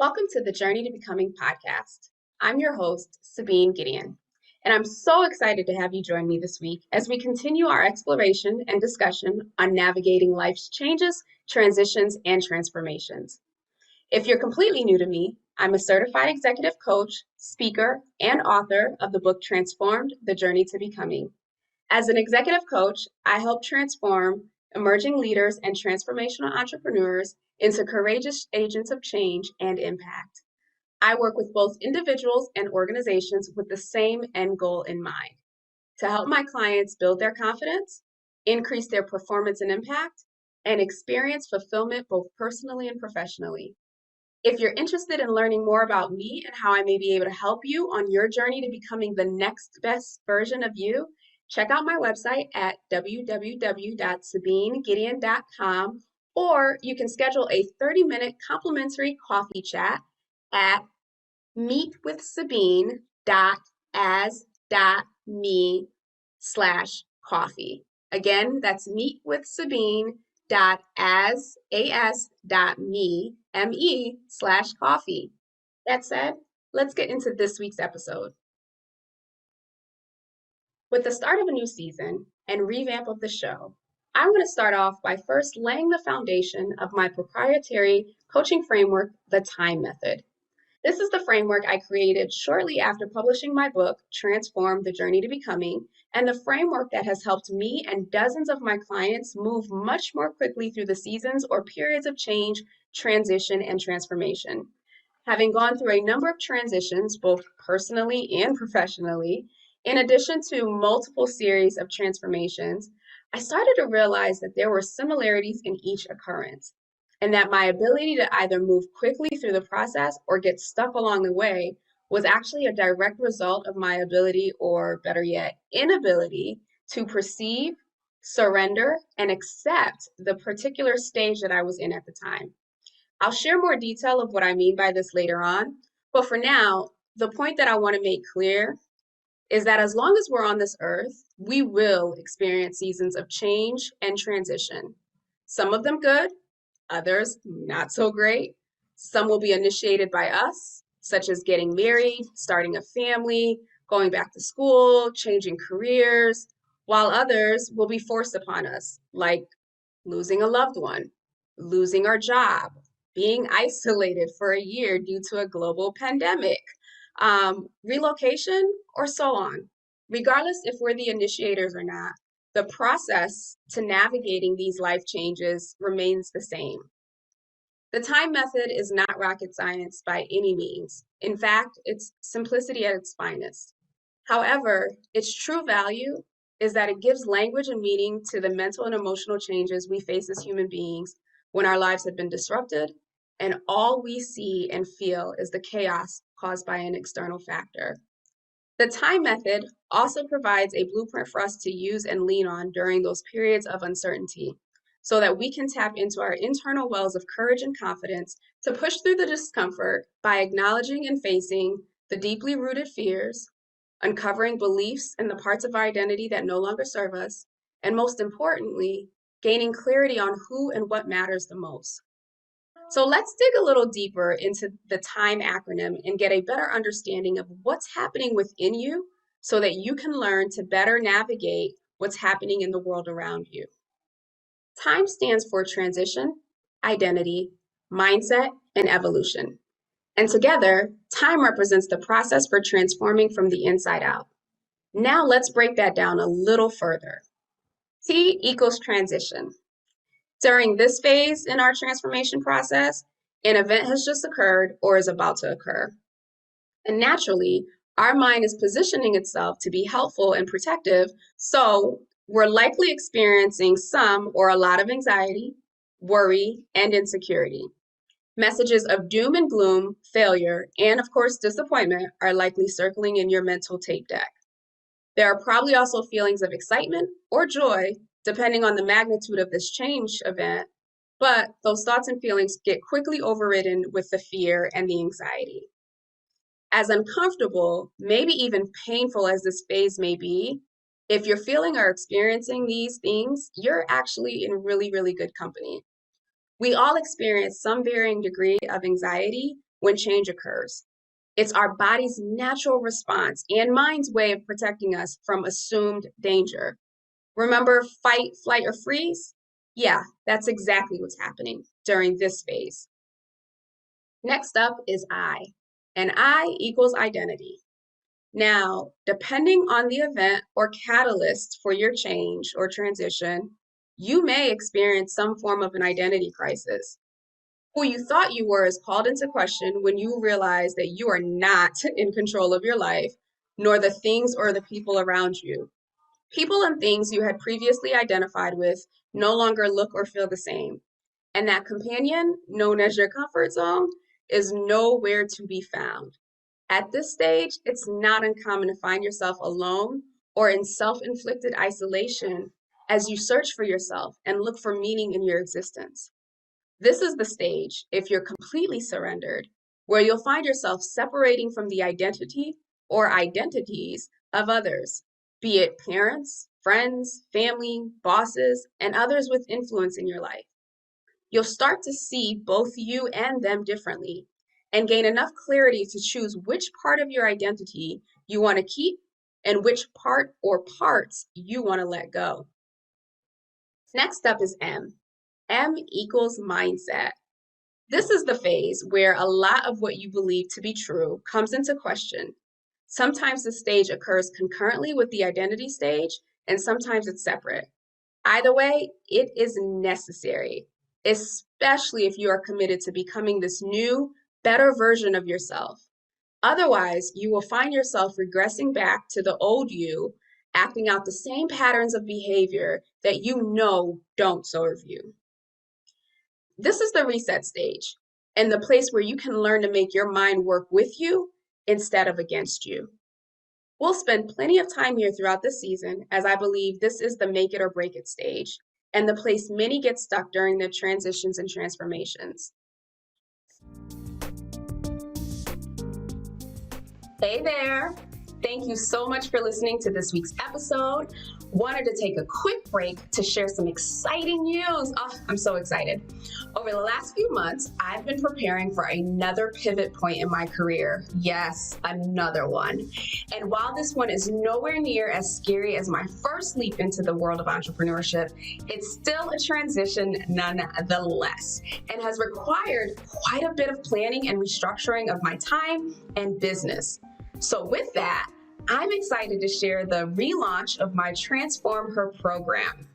Welcome to the Journey to Becoming podcast. I'm your host, Sabine Gideon, and I'm so excited to have you join me this week as we continue our exploration and discussion on navigating life's changes, transitions, and transformations. If you're completely new to me, I'm a certified executive coach, speaker, and author of the book Transformed: The Journey to Becoming. As an executive coach, I help transform emerging leaders and transformational entrepreneurs into courageous agents of change and impact. I work with both individuals and organizations with the same end goal in mind: to help my clients build their confidence, increase their performance and impact, and experience fulfillment both personally and professionally. If you're interested in learning more about me and how I may be able to help you on your journey to becoming the next best version of you, check out my website at www.sabinegideon.com, or you can schedule a 30-minute complimentary coffee chat at meetwithsabine.as.me/coffee. Again, that's meetwithsabine.as.me/coffee. That said, let's get into this week's episode. With the start of a new season and revamp of the show, I want to start off by first laying the foundation of my proprietary coaching framework, the TIME method. This is the framework I created shortly after publishing my book, Transform: The Journey to Becoming, and the framework that has helped me and dozens of my clients move much more quickly through the seasons or periods of change, transition, and transformation. Having gone through a number of transitions, both personally and professionally, in addition to multiple series of transformations, I started to realize that there were similarities in each occurrence, and that my ability to either move quickly through the process or get stuck along the way was actually a direct result of my ability, or better yet, inability, to perceive, surrender, and accept the particular stage that I was in at the time. I'll share more detail of what I mean by this later on, but for now, the point that I want to make clear is that as long as we're on this earth, we will experience seasons of change and transition. Some of them good, others not so great. Some will be initiated by us, such as getting married, starting a family, going back to school, changing careers, while others will be forced upon us, like losing a loved one, losing our job, being isolated for a year due to a global pandemic, relocation, or so on. Regardless if we're the initiators or not, the process to navigating these life changes remains the same. The TIME method is not rocket science by any means. In fact, it's simplicity at its finest. However, its true value is that it gives language and meaning to the mental and emotional changes we face as human beings when our lives have been disrupted, and all we see and feel is the chaos caused by an external factor. The TIME method also provides a blueprint for us to use and lean on during those periods of uncertainty, so that we can tap into our internal wells of courage and confidence to push through the discomfort by acknowledging and facing the deeply rooted fears, uncovering beliefs and the parts of our identity that no longer serve us, and most importantly, gaining clarity on who and what matters the most. So let's dig a little deeper into the TIME acronym and get a better understanding of what's happening within you so that you can learn to better navigate what's happening in the world around you. TIME stands for transition, identity, mindset, and evolution. And together, TIME represents the process for transforming from the inside out. Now let's break that down a little further. T equals transition. During this phase in our transformation process, an event has just occurred or is about to occur. And naturally, our mind is positioning itself to be helpful and protective, so we're likely experiencing some or a lot of anxiety, worry, and insecurity. Messages of doom and gloom, failure, and of course, disappointment are likely circling in your mental tape deck. There are probably also feelings of excitement or joy, depending on the magnitude of this change event, but those thoughts and feelings get quickly overridden with the fear and the anxiety. As uncomfortable, maybe even painful as this phase may be, if you're feeling or experiencing these things, you're actually in really, really good company. We all experience some varying degree of anxiety when change occurs. It's our body's natural response and mind's way of protecting us from assumed danger. Remember fight, flight, or freeze? Yeah, that's exactly what's happening during this phase. Next up is I, and I equals identity. Now, depending on the event or catalyst for your change or transition, you may experience some form of an identity crisis. Who you thought you were is called into question when you realize that you are not in control of your life, nor the things or the people around you. People and things you had previously identified with no longer look or feel the same. And that companion, known as your comfort zone, is nowhere to be found. At this stage, it's not uncommon to find yourself alone or in self-inflicted isolation as you search for yourself and look for meaning in your existence. This is the stage, if you're completely surrendered, where you'll find yourself separating from the identity or identities of others, be it parents, friends, family, bosses, and others with influence in your life. You'll start to see both you and them differently and gain enough clarity to choose which part of your identity you want to keep and which part or parts you want to let go. Next up is M. M equals mindset. This is the phase where a lot of what you believe to be true comes into question. Sometimes the stage occurs concurrently with the identity stage, and sometimes it's separate. Either way, it is necessary, especially if you are committed to becoming this new, better version of yourself. Otherwise, you will find yourself regressing back to the old you, acting out the same patterns of behavior that you know don't serve you. This is the reset stage and the place where you can learn to make your mind work with you instead of against you. We'll spend plenty of time here throughout the season, as I believe this is the make it or break it stage and the place many get stuck during their transitions and transformations. Hey there! Thank you so much for listening to this week's episode. Wanted to take a quick break to share some exciting news. Oh, I'm so excited. Over the last few months, I've been preparing for another pivot point in my career. Yes, another one. And while this one is nowhere near as scary as my first leap into the world of entrepreneurship, it's still a transition nonetheless, and has required quite a bit of planning and restructuring of my time and business. So with that, I'm excited to share the relaunch of my Transform Her program.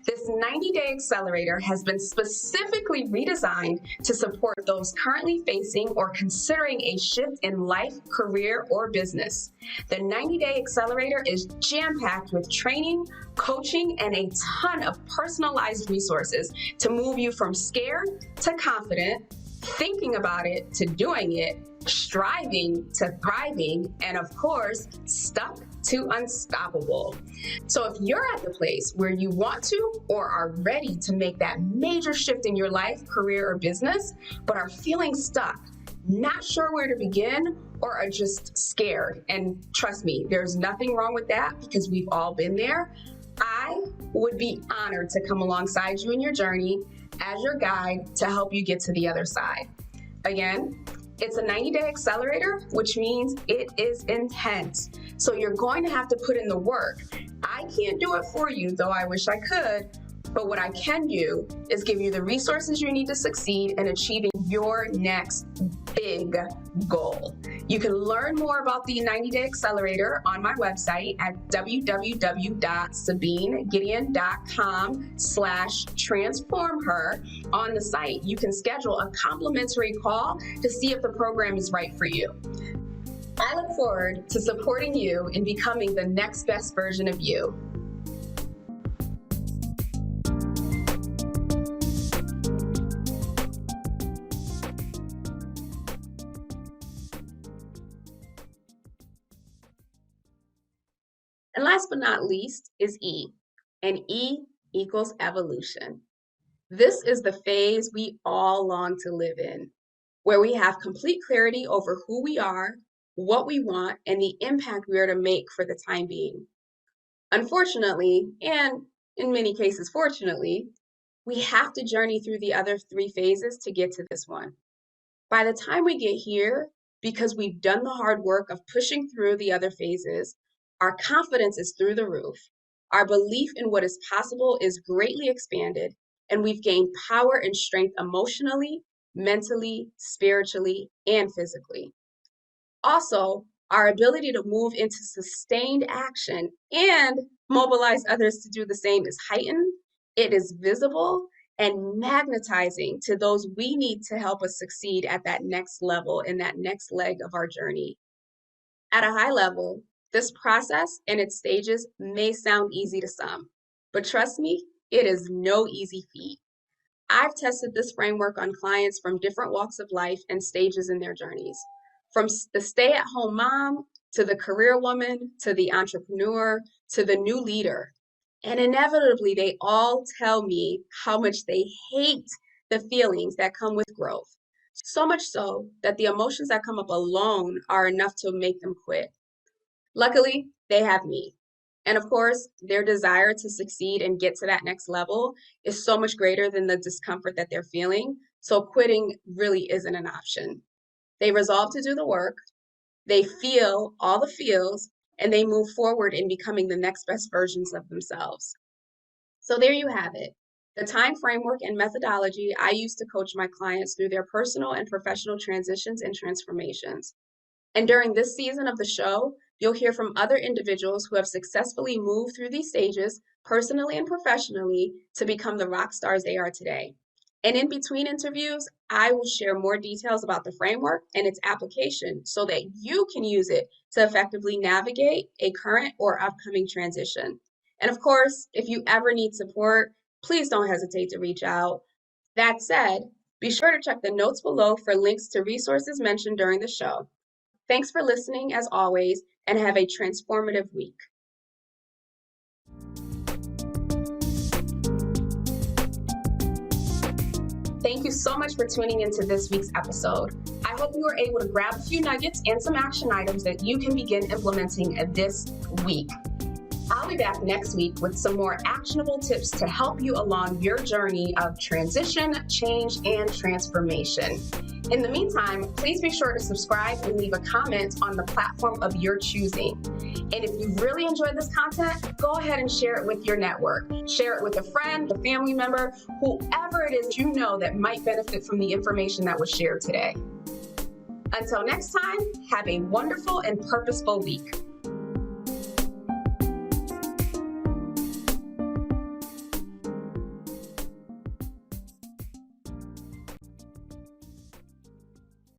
This 90-day accelerator has been specifically redesigned to support those currently facing or considering a shift in life, career, or business. The 90-day accelerator is jam-packed with training, coaching, and a ton of personalized resources to move you from scared to confident, thinking about it to doing it, striving to thriving, and of course, stuck to unstoppable. So if you're at the place where you want to or are ready to make that major shift in your life, career, or business, but are feeling stuck, not sure where to begin, or are just scared, and trust me, there's nothing wrong with that because we've all been there, I would be honored to come alongside you in your journey as your guide to help you get to the other side. Again, it's a 90-day accelerator, which means it is intense. So you're going to have to put in the work. I can't do it for you, though I wish I could. But what I can do is give you the resources you need to succeed in achieving your next big goal. You can learn more about the 90-day accelerator on my website at www.sabinegideon.com/transformher. On the site, you can schedule a complimentary call to see if the program is right for you. I look forward to supporting you in becoming the next best version of you. And last but not least is E, and E equals evolution. This is the phase we all long to live in, where we have complete clarity over who we are, what we want, and the impact we are to make for the time being. Unfortunately, and in many cases fortunately, we have to journey through the other three phases to get to this one. By the time we get here, because we've done the hard work of pushing through the other phases, our confidence is through the roof. Our belief in what is possible is greatly expanded, and we've gained power and strength emotionally, mentally, spiritually, and physically. Also, our ability to move into sustained action and mobilize others to do the same is heightened. It is visible and magnetizing to those we need to help us succeed at that next level in that next leg of our journey. At a high level, this process and its stages may sound easy to some, but trust me, it is no easy feat. I've tested this framework on clients from different walks of life and stages in their journeys. From the stay-at-home mom to the career woman to the entrepreneur to the new leader. And inevitably, they all tell me how much they hate the feelings that come with growth. So much so that the emotions that come up alone are enough to make them quit. Luckily, they have me. And of course, their desire to succeed and get to that next level is so much greater than the discomfort that they're feeling. So quitting really isn't an option. They resolve to do the work, they feel all the feels, and they move forward in becoming the next best versions of themselves. So there you have it. The time framework and methodology I use to coach my clients through their personal and professional transitions and transformations. And during this season of the show, you'll hear from other individuals who have successfully moved through these stages, personally and professionally, to become the rock stars they are today. And in between interviews, I will share more details about the framework and its application so that you can use it to effectively navigate a current or upcoming transition. And of course, if you ever need support, please don't hesitate to reach out. That said, be sure to check the notes below for links to resources mentioned during the show. Thanks for listening, as always, and have a transformative week. Thank you so much for tuning into this week's episode. I hope you were able to grab a few nuggets and some action items that you can begin implementing this week. I'll be back next week with some more actionable tips to help you along your journey of transition, change, and transformation. In the meantime, please be sure to subscribe and leave a comment on the platform of your choosing. And if you really enjoyed this content, go ahead and share it with your network. Share it with a friend, a family member, whoever it is you know that might benefit from the information that was shared today. Until next time, have a wonderful and purposeful week.